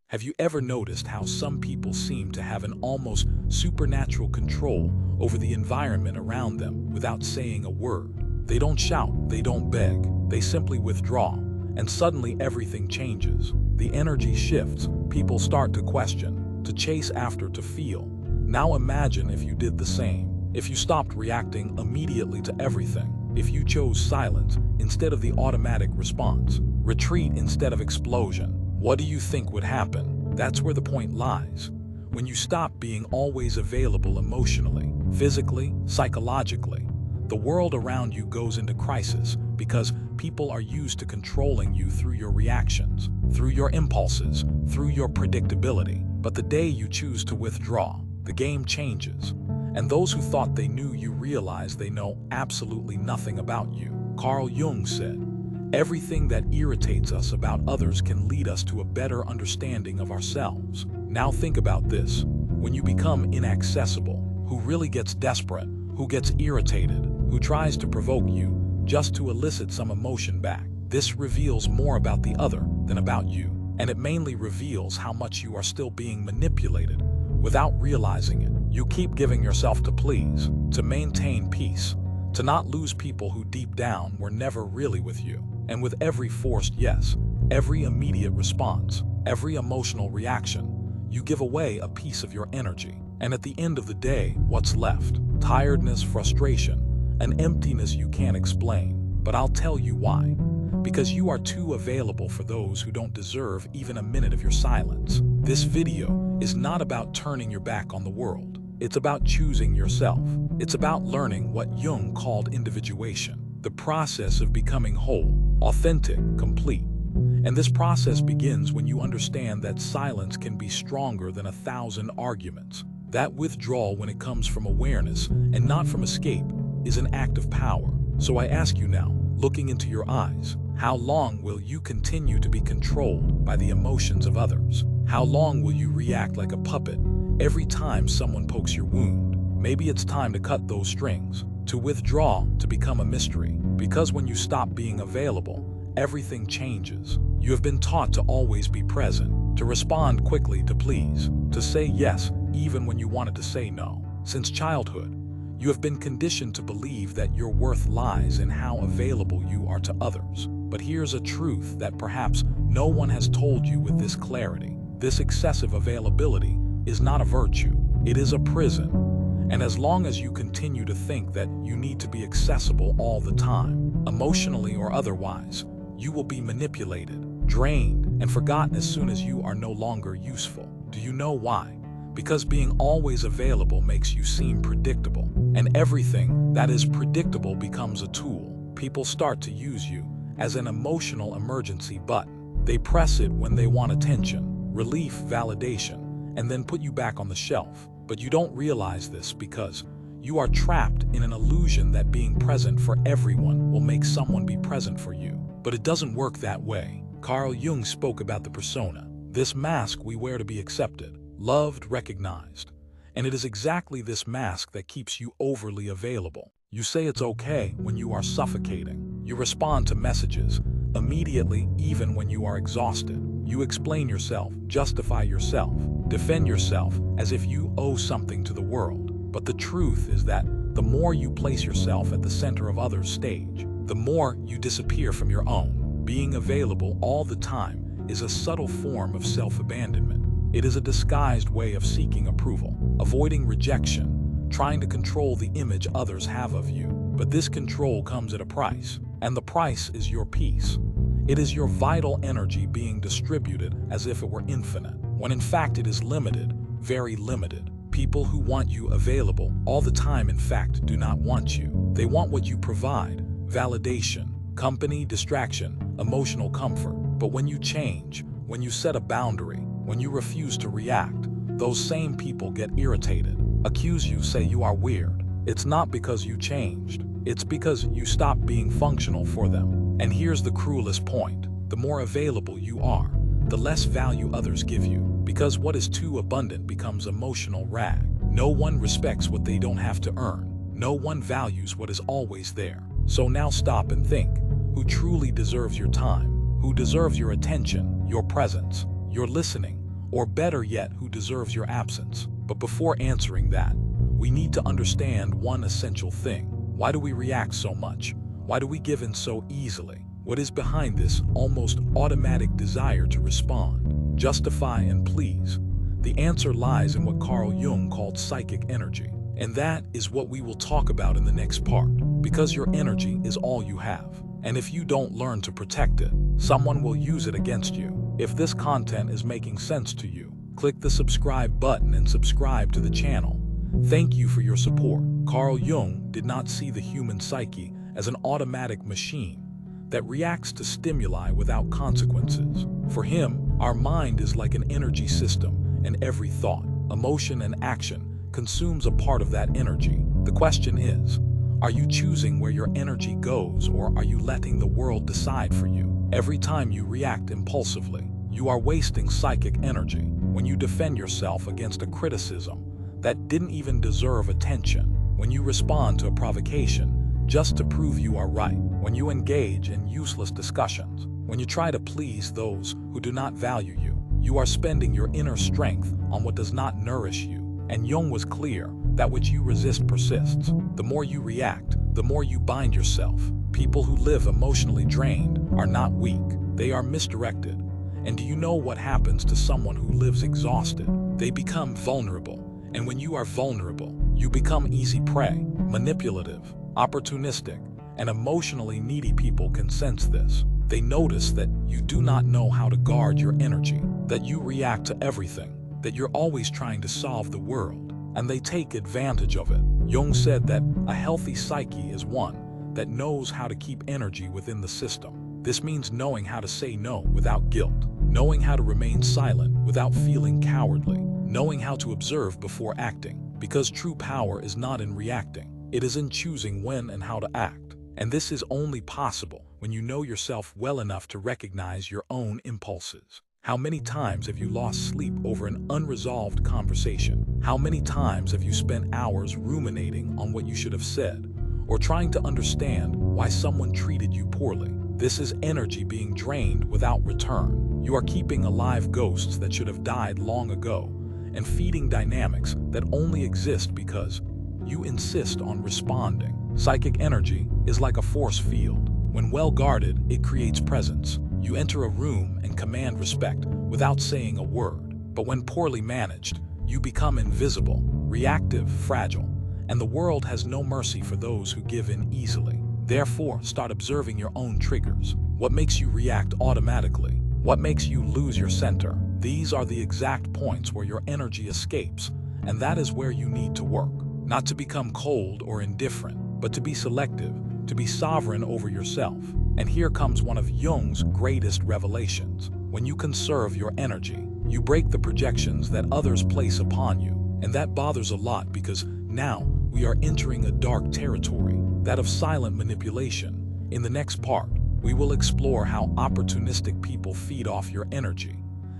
Have you ever noticed how some people seem to have an almost supernatural control over the environment around them without saying a word? They don't shout, they don't beg, they simply withdraw, and suddenly everything changes. The energy shifts, people start to question, to chase after, to feel. Now imagine if you did the same. If you stopped reacting immediately to everything, if you chose silence instead of the automatic response, retreat instead of explosion, what do you think would happen? That's where the point lies. When you stop being always available emotionally, physically, psychologically, the world around you goes into crisis because people are used to controlling you through your reactions, through your impulses, through your predictability. But the day you choose to withdraw, the game changes. And those who thought they knew you realize they know absolutely nothing about you. Carl Jung said, "Everything that irritates us about others can lead us to a better understanding of ourselves." Now think about this. When you become inaccessible, who really gets desperate, who gets irritated, who tries to provoke you just to elicit some emotion back? This reveals more about the other than about you. And it mainly reveals how much you are still being manipulated without realizing it. You keep giving yourself to please, to maintain peace, to not lose people who deep down were never really with you. And with every forced yes, every immediate response, every emotional reaction, you give away a piece of your energy. And at the end of the day, what's left? Tiredness, frustration, an emptiness you can't explain. But I'll tell you why. Because you are too available for those who don't deserve even a minute of your silence. This video is not about turning your back on the world. It's about choosing yourself. It's about learning what Jung called individuation, the process of becoming whole, authentic, complete. And this process begins when you understand that silence can be stronger than 1,000 arguments. That withdrawal, when it comes from awareness and not from escape, is an act of power. So I ask you now, looking into your eyes, how long will you continue to be controlled by the emotions of others? How long will you react like a puppet every time someone pokes your wound? Maybe it's time to cut those strings, to withdraw, to become a mystery. Because when you stop being available, everything changes. You have been taught to always be present, to respond quickly, to please, to say yes even when you wanted to say no. Since childhood, you have been conditioned to believe that your worth lies in how available you are to others. But here's a truth that perhaps no one has told you with this clarity. This excessive availability is not a virtue. It is a prison. And as long as you continue to think that you need to be accessible all the time, emotionally or otherwise, you will be manipulated, drained, and forgotten as soon as you are no longer useful. Do you know why? Because being always available makes you seem predictable, and everything that is predictable becomes a tool. People start to use you as an emotional emergency button. They press it when they want attention, relief, validation, and then put you back on the shelf. But you don't realize this because you are trapped in an illusion that being present for everyone will make someone be present for you. But it doesn't work that way. Carl Jung spoke about the persona, this mask we wear to be accepted, loved, recognized. And it is exactly this mask that keeps you overly available. You say it's okay when you are suffocating. You respond to messages immediately, even when you are exhausted. You explain yourself, justify yourself, defend yourself as if you owe something to the world. But the truth is that the more you place yourself at the center of others' stage, the more you disappear from your own. Being available all the time is a subtle form of self-abandonment. It is a disguised way of seeking approval, avoiding rejection, trying to control the image others have of you. But this control comes at a price, and the price is your peace. It is your vital energy being distributed as if it were infinite, when in fact it is limited, very limited. People who want you available all the time, in fact, do not want you. They want what you provide: validation, company, distraction, emotional comfort. But when you change, when you set a boundary, when you refuse to react, those same people get irritated, accuse you, say you are weird. It's not because you changed. It's because you stopped being functional for them. And here's the cruelest point. The more available you are, the less value others give you. Because what is too abundant becomes emotional rag. No one respects what they don't have to earn. No one values what is always there. So now stop and think. Who truly deserves your time? Who deserves your attention, your presence, your listening? Or better yet, who deserves your absence? But before answering that, we need to understand one essential thing. Why do we react so much? Why do we give in so easily? What is behind this almost automatic desire to respond, justify, and please? The answer lies in what Carl Jung called psychic energy. And that is what we will talk about in the next part. Because your energy is all you have. And if you don't learn to protect it, someone will use it against you. If this content is making sense to you, click the subscribe button and subscribe to the channel. Thank you for your support. Carl Jung did not see the human psyche as an automatic machine that reacts to stimuli without consequences. For him, our mind is like an energy system, and every thought, emotion, and action consumes a part of that energy. The question is, are you choosing where your energy goes, or are you letting the world decide for you? Every time you react impulsively, you are wasting psychic energy. When you defend yourself against a criticism that didn't even deserve attention, when you respond to a provocation just to prove you are right, when you engage in useless discussions, when you try to please those who do not value you, you are spending your inner strength on what does not nourish you. And Jung was clear, that which you resist persists. The more you react, the more you bind yourself. People who live emotionally drained are not weak, they are misdirected. And do you know what happens to someone who lives exhausted? They become vulnerable. And when you are vulnerable, you become easy prey. Manipulative, opportunistic, and emotionally needy people can sense this. They notice that you do not know how to guard your energy, that you react to everything, that you're always trying to solve the world, and they take advantage of it. Jung said that a healthy psyche is one that knows how to keep energy within the system. This means knowing how to say no without guilt, knowing how to remain silent without feeling cowardly, knowing how to observe before acting, because true power is not in reacting, it is in choosing when and how to act. And this is only possible when you know yourself well enough to recognize your own impulses. How many times have you lost sleep over an unresolved conversation? How many times have you spent hours ruminating on what you should have said, or trying to understand why someone treated you poorly? This is energy being drained without return. You are keeping alive ghosts that should have died long ago, and feeding dynamics that only exist because you insist on responding. Psychic energy is like a force field. When well guarded, it creates presence. You enter a room and command respect without saying a word. But when poorly managed, you become invisible, reactive, fragile, and the world has no mercy for those who give in easily. Therefore, start observing your own triggers. What makes you react automatically? What makes you lose your center? These are the exact points where your energy escapes, and that is where you need to work. Not to become cold or indifferent, but to be selective, to be sovereign over yourself. And here comes one of Jung's greatest revelations. When you conserve your energy, you break the projections that others place upon you. And that bothers a lot because now we are entering a dark territory, that of silent manipulation. In the next part, we will explore how opportunistic people feed off your energy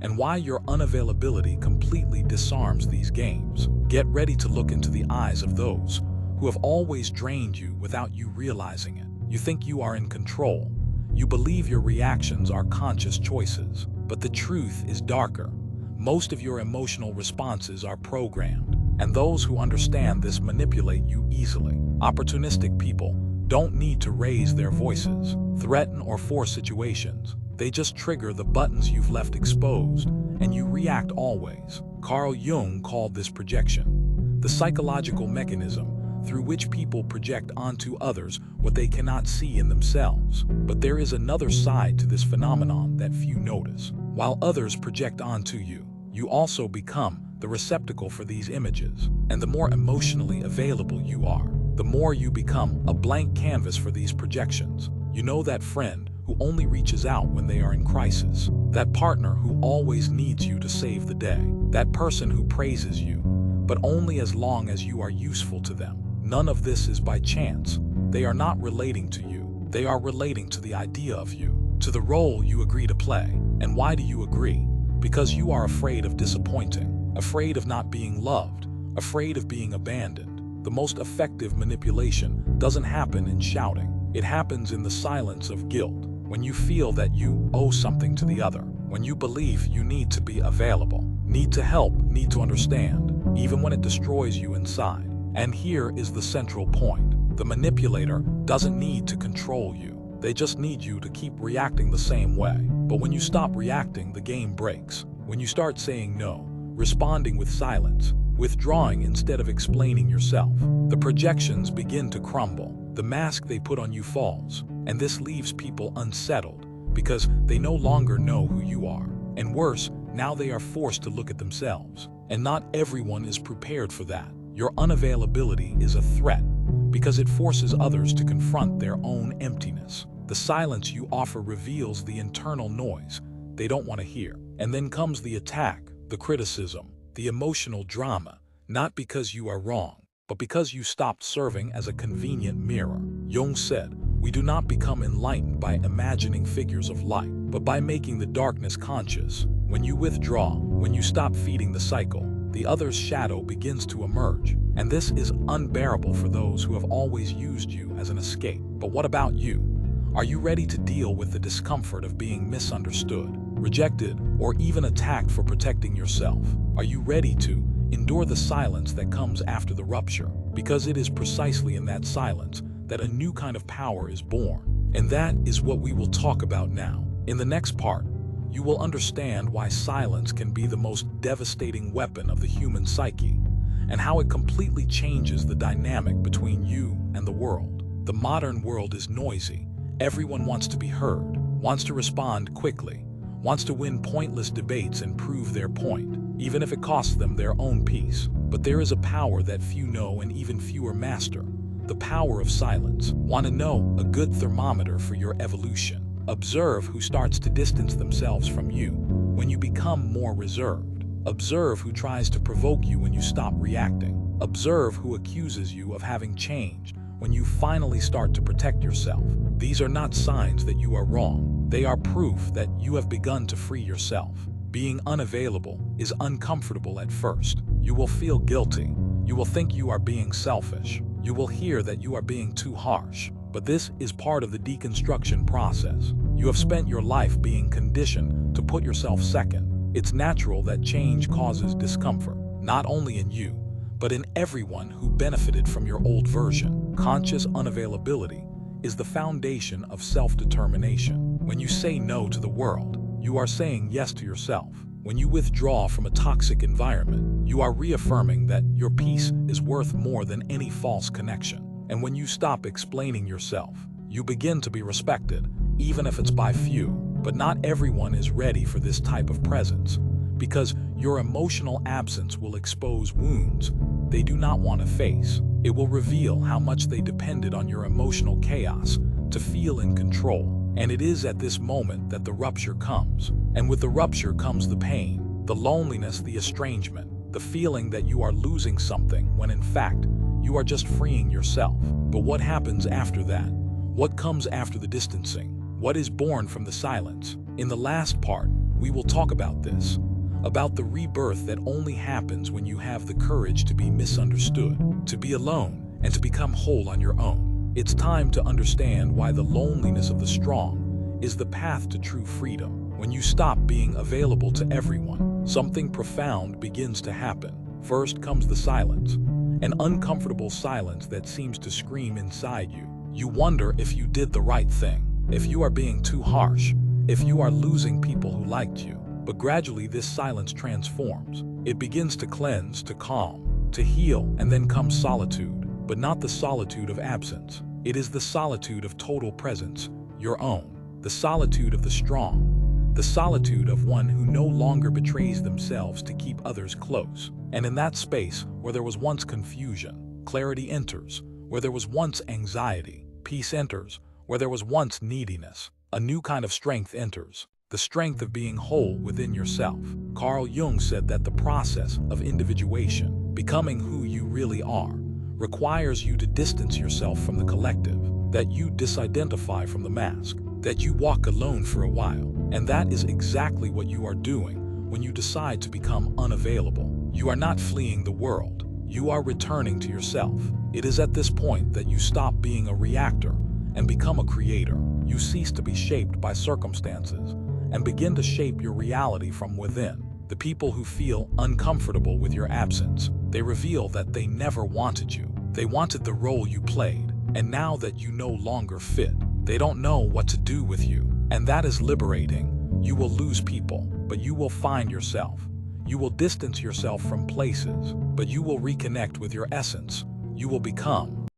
and why your unavailability completely disarms these games. Get ready to look into the eyes of those who have always drained you without you realizing it. You think you are in control. You believe your reactions are conscious choices. But the truth is darker. Most of your emotional responses are programmed, and those who understand this manipulate you easily. Opportunistic people don't need to raise their voices, threaten, or force situations. They just trigger the buttons you've left exposed, and you react always. Carl Jung called this projection, the psychological mechanism through which people project onto others what they cannot see in themselves. But there is another side to this phenomenon that few notice. While others project onto you, you also become the receptacle for these images. And the more emotionally available you are, the more you become a blank canvas for these projections. You know, that friend who only reaches out when they are in crisis, that partner who always needs you to save the day, that person who praises you, but only as long as you are useful to them. None of this is by chance. They are not relating to you. They are relating to the idea of you, to the role you agree to play. And why do you agree? Because you are afraid of disappointing, afraid of not being loved, afraid of being abandoned. The most effective manipulation doesn't happen in shouting. It happens in the silence of guilt, when you feel that you owe something to the other, when you believe you need to be available. need to help, need to understand, even when it destroys you inside. And here is the central point. The manipulator doesn't need to control you. They just need you to keep reacting the same way. But when you stop reacting, the game breaks. When you start saying no, responding with silence, withdrawing instead of explaining yourself, the projections begin to crumble. The mask they put on you falls, and this leaves people unsettled because they no longer know who you are. And worse, now they are forced to look at themselves. And not everyone is prepared for that. Your unavailability is a threat because it forces others to confront their own emptiness. The silence you offer reveals the internal noise they don't want to hear. And then comes the attack, the criticism, the emotional drama, not because you are wrong, but because you stopped serving as a convenient mirror. Jung said, "We do not become enlightened by imagining figures of light, but by making the darkness conscious." When you withdraw, when you stop feeding the cycle, the other's shadow begins to emerge. And this is unbearable for those who have always used you as an escape. But what about you? Are you ready to deal with the discomfort of being misunderstood, rejected, or even attacked for protecting yourself? Are you ready to endure the silence that comes after the rupture? Because it is precisely in that silence that a new kind of power is born. And that is what we will talk about now. In the next part, you will understand why silence can be the most devastating weapon of the human psyche, and how it completely changes the dynamic between you and the world. The modern world is noisy. Everyone wants to be heard, wants to respond quickly, wants to win pointless debates and prove their point, even if it costs them their own peace. But there is a power that few know and even fewer master. The power of silence. Want to know a good thermometer for your evolution? Observe who starts to distance themselves from you when you become more reserved. Observe who tries to provoke you when you stop reacting. Observe who accuses you of having changed when you finally start to protect yourself. These are not signs that you are wrong. They are proof that you have begun to free yourself. Being unavailable is uncomfortable at first. You will feel guilty. You will think you are being selfish. You will hear that you are being too harsh. But this is part of the deconstruction process. You have spent your life being conditioned to put yourself second. It's natural that change causes discomfort, not only in you, but in everyone who benefited from your old version. Conscious unavailability is the foundation of self-determination. When you say no to the world, you are saying yes to yourself. When you withdraw from a toxic environment, you are reaffirming that your peace is worth more than any false connection. And when you stop explaining yourself, you begin to be respected, even if it's by few. But not everyone is ready for this type of presence, because your emotional absence will expose wounds they do not want to face. It will reveal how much they depended on your emotional chaos to feel in control. And it is at this moment that the rupture comes. And with the rupture comes the pain, the loneliness, the estrangement, the feeling that you are losing something when in fact, you are just freeing yourself. But what happens after that? What comes after the distancing? What is born from the silence? In the last part, we will talk about this, about the rebirth that only happens when you have the courage to be misunderstood, to be alone, and to become whole on your own. It's time to understand why the loneliness of the strong is the path to true freedom. When you stop being available to everyone, something profound begins to happen. First comes the silence, an uncomfortable silence that seems to scream inside you. You wonder if you did the right thing, if you are being too harsh, if you are losing people who liked you. But gradually this silence transforms. It begins to cleanse, to calm, to heal, and then comes solitude. But not the solitude of absence. It is the solitude of total presence, your own. The solitude of the strong. The solitude of one who no longer betrays themselves to keep others close. And in that space, where there was once confusion, clarity enters. Where there was once anxiety, peace enters. Where there was once neediness, a new kind of strength enters. The strength of being whole within yourself. Carl Jung said that the process of individuation, becoming who you really are, requires you to distance yourself from the collective, that you disidentify from the mask, that you walk alone for a while. And that is exactly what you are doing when you decide to become unavailable. You are not fleeing the world. You are returning to yourself. It is at this point that you stop being a reactor and become a creator. You cease to be shaped by circumstances and begin to shape your reality from within. The people who feel uncomfortable with your absence, they reveal that they never wanted you. They wanted the role you played, and now that you no longer fit, they don't know what to do with you. And that is liberating. You will lose people, but you will find yourself. You will distance yourself from places, but you will reconnect with your essence. You will become